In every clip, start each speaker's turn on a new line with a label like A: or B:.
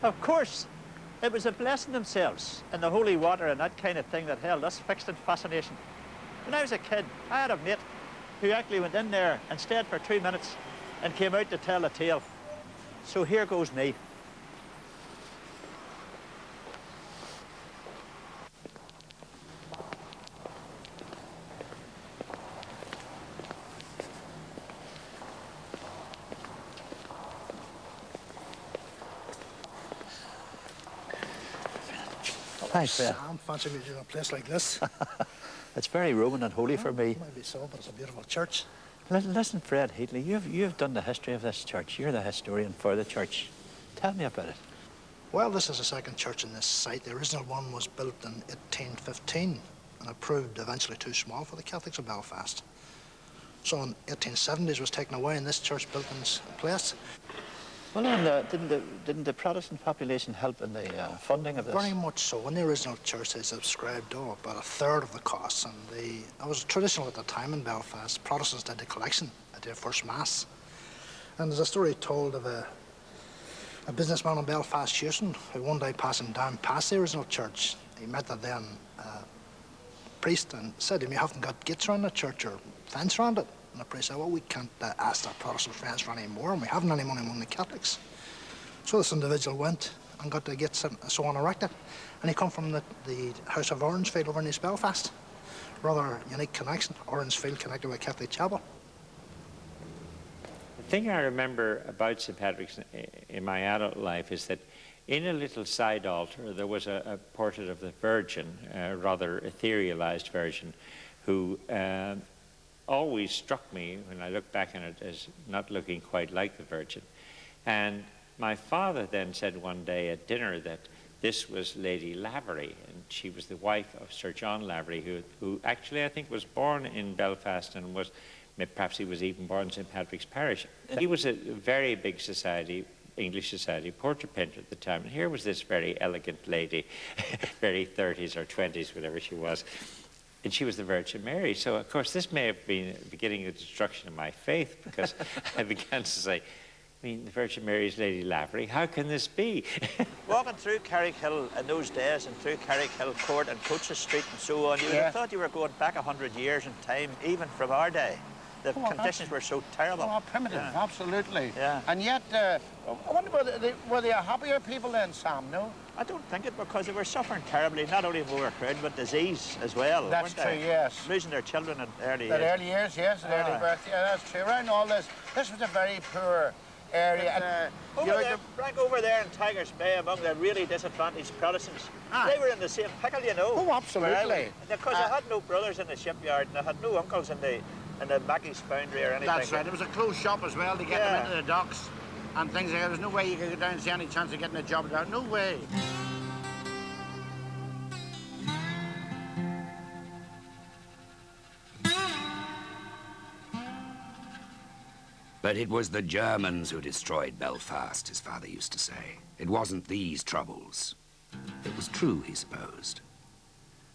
A: Of course, it was a blessing themselves and the holy water and that kind of thing that held us fixed in fascination. When I was a kid, I had a mate who actually went in there and stayed for 2 minutes and came out to tell a tale. So here goes me. Thanks, Fred.
B: Sam, fancy me in a place like this.
A: It's very Roman and holy for me.
B: Maybe so, but it's a beautiful church.
A: Listen, Fred Heatley, you've done the history of this church. You're the historian for the church. Tell me about it.
B: Well, this is the second church in this site. The original one was built in 1815, and it proved eventually too small for the Catholics of Belfast. So in 1870s it was taken away and this church built in its place.
A: Well, and didn't the Protestant population help in the funding of this?
B: Very much so. In the original church, they subscribed about a third of the costs, and it was traditional at the time in Belfast. Protestants did the collection at their first mass. And there's a story told of a businessman in Belfast, Houston, who one day passing down past the original church, he met the then priest and said to him, "You haven't got gates around the church or fence around it." And the priest said, "Well, we can't ask our Protestant friends for any more, and we haven't any money among the Catholics." So this individual went and got the gates and so on erected. And he come from the House of Orangefield over in East Belfast. Rather unique connection, Orangefield connected with Catholic Chapel.
C: The thing I remember about St. Patrick's in my adult life is that in a little side altar there was a portrait of the Virgin, a rather etherealized Virgin, who always struck me when I look back on it as not looking quite like the Virgin. And my father then said one day at dinner that this was Lady Lavery, and she was the wife of Sir John Lavery, who actually I think was born in Belfast and perhaps he was even born in St. Patrick's Parish. He was a very big society, English society portrait painter at the time, and here was this very elegant lady, very 30s or 20s, whatever she was. And she was the Virgin Mary. So, of course, this may have been beginning of the destruction of my faith, because I began to say, I mean, the Virgin Mary is Lady Lavery. How can this be?
A: Walking through Carrickhill in those days and through Carrickhill Court and Coaches Street and so on, you would have thought you were going back 100 years in time, even from our day. The conditions were so terrible.
D: Oh, primitive, absolutely.
A: Yeah.
D: And yet, I wonder, were they a happier people then, Sam, no?
A: I don't think it, because they were suffering terribly, not only from overcrowding, but disease as well.
D: That's true, yes.
A: Losing their children at early
D: At early years, yes, at early birth. Yeah, that's true. Around all this was a very poor area.
A: Right over there in Tigers Bay, among the really disadvantaged Protestants, they were in the same pickle, you know.
D: Oh, absolutely.
A: Because I had no brothers in the shipyard, and I had no uncles in the Mackey's foundry or anything.
D: That's right. There was a closed shop as well to get them into the docks and things like that. There was no way you could go down and see any chance of getting a job down. No way.
E: But it was the Germans who destroyed Belfast, his father used to say. It wasn't these troubles. It was true, he supposed.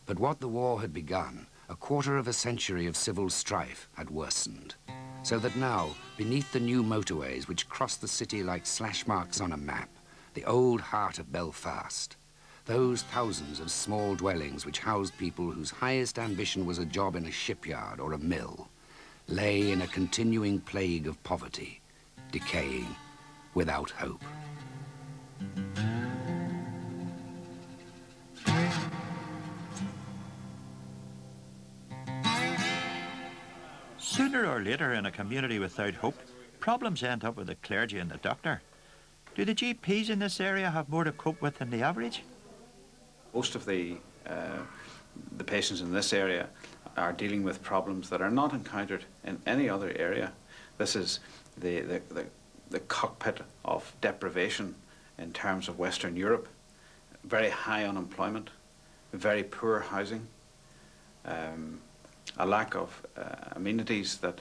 E: But what the war had begun, a quarter of a century of civil strife, had worsened. So that now, beneath the new motorways which cross the city like slash marks on a map, the old heart of Belfast, those thousands of small dwellings which housed people whose highest ambition was a job in a shipyard or a mill, lay in a continuing plague of poverty, decaying without hope.
A: Sooner or later, in a community without hope, problems end up with the clergy and the doctor. Do the GPs in this area have more to cope with than the average?
F: Most of the patients in this area are dealing with problems that are not encountered in any other area. This is the cockpit of deprivation in terms of Western Europe. Very high unemployment, very poor housing, a lack of amenities that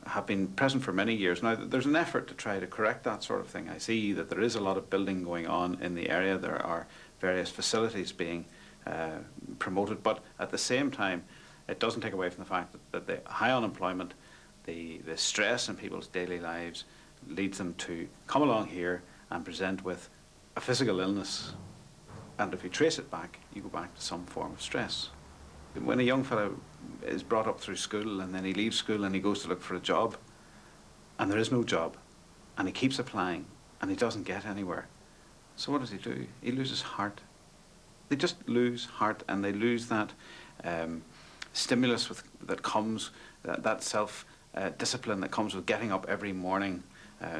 F: have been present for many years. Now, there's an effort to try to correct that sort of thing. I see that there is a lot of building going on in the area. There are various facilities being promoted, but at the same time, it doesn't take away from the fact that the high unemployment, the stress in people's daily lives leads them to come along here and present with a physical illness, and if you trace it back, you go back to some form of stress. When a young fellow is brought up through school and then he leaves school and he goes to look for a job, and there is no job, and he keeps applying and he doesn't get anywhere, so what does he do? He loses heart. They just lose heart, and they lose that stimulus that comes, that self-discipline that comes with getting up every morning,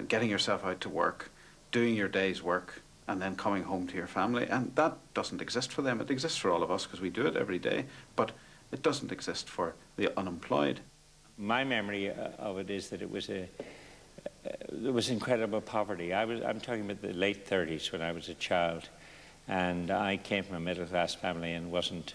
F: getting yourself out to work, doing your day's work, and then coming home to your family. And that doesn't exist for them. It exists for all of us because we do it every day, but it doesn't exist for the unemployed.
C: My memory of it is that it was there was incredible poverty. I'm talking about the late 30s when I was a child, and I came from a middle-class family and wasn't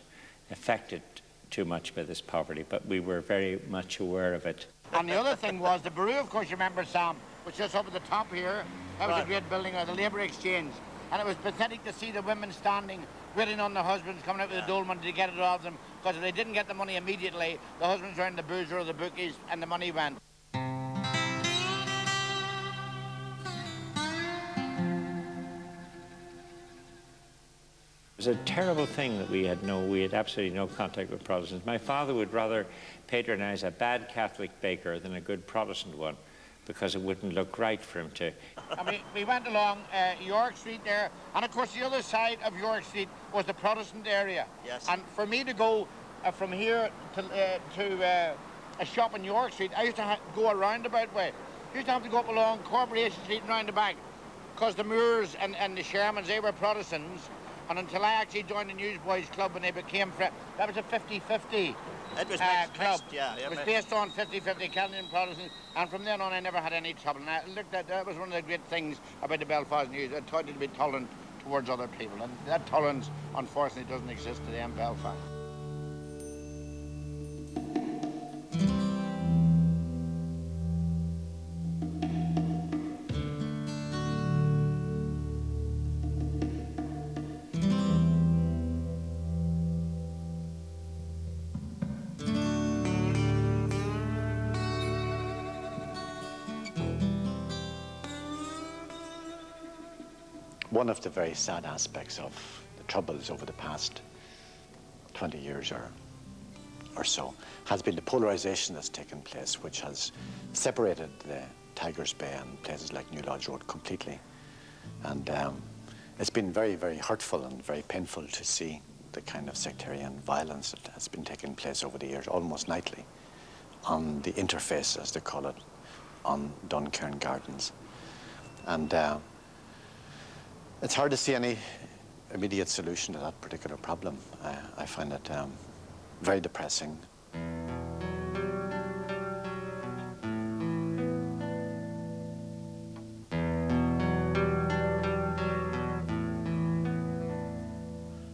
C: affected too much by this poverty, but we were very much aware of it.
D: And the other thing was the Bureau, of course, you remember, Sam, which is up at the top here. That was a great building, the Labour Exchange. And it was pathetic to see the women standing, waiting on their husbands, coming out with the dole money to get it out of them, because if they didn't get the money immediately, the husbands were in the boozer or the bookies, and the money went.
C: It was a terrible thing that we had absolutely no contact with Protestants. My father would rather patronize a bad Catholic baker than a good Protestant one, because it wouldn't look right for him to.
D: And we went along York Street there, and of course the other side of York Street was the Protestant area.
A: Yes.
D: And for me to go from here to a shop in York Street, I used to go a roundabout way. I used to have to go up along Corporation Street and round the back, because the Moores and the Shermans, they were Protestants. And until I actually joined the Newsboys Club when they became that was a 50-50
A: It was
D: club.
A: yeah.
D: It was based on 50-50 Catholic and Protestant, and from then on I never had any trouble. And I looked at that was one of the great things about the Belfast News. It taught you to be tolerant towards other people, and that tolerance unfortunately doesn't exist today in Belfast.
G: One of the very sad aspects of the Troubles over the past 20 years or so has been the polarisation that's taken place, which has separated the Tigers Bay and places like New Lodge Road completely. And it's been very, very hurtful and very painful to see the kind of sectarian violence that has been taking place over the years, almost nightly, on the interface, as they call it, on Duncairn Gardens. And it's hard to see any immediate solution to that particular problem. I find it very depressing.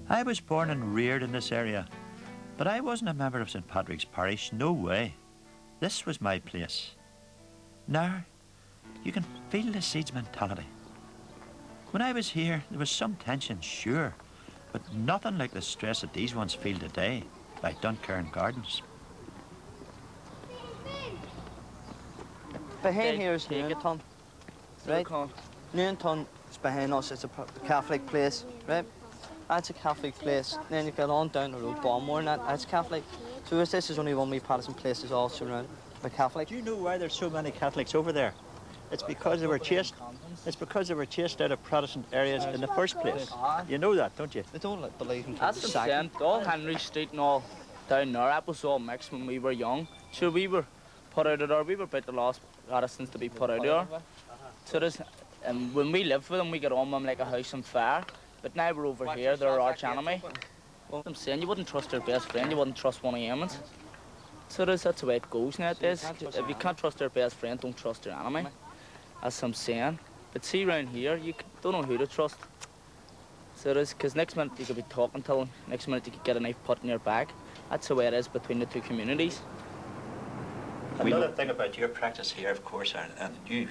A: I was born and reared in this area, but I wasn't a member of St. Patrick's Parish, no way. This was my place. Now, you can feel the seeds mentality. When I was here, there was some tension, sure, but nothing like the stress that these ones feel today by Duncairn Gardens.
H: Behind here is Newington, right? Newington is behind us. It's a Catholic place, right? That's a Catholic place. Then you get on down the road, Balmore, and that's Catholic. So this is only one wee Protestant place that's all surrounded by Catholic.
A: Do you know why there's so many Catholics over there? It's because they were chased. It's because they were chased out of Protestant areas in the first place. You know that, don't you?
H: They don't believe in
I: That's the
H: sacking.
I: same. All Henry Street and all down there, that was all mixed when we were young. Sure, we were put out of there. We were about the last Protestants to be put out of there. So there's, when we lived with them, we got on with them like a house on fire. But now we're over here, they're our arch enemy. Well, I'm saying you wouldn't trust your best friend, you wouldn't trust one of your So that's the way it goes nowadays. If you can't trust your best friend, don't trust your enemy. That's what I'm saying. But see around here, you don't know who to trust. So it is, because next minute you could be talking to them, next minute you could get a knife put in your back. That's the way it is between the two communities.
A: Another thing about your practice here, of course, and you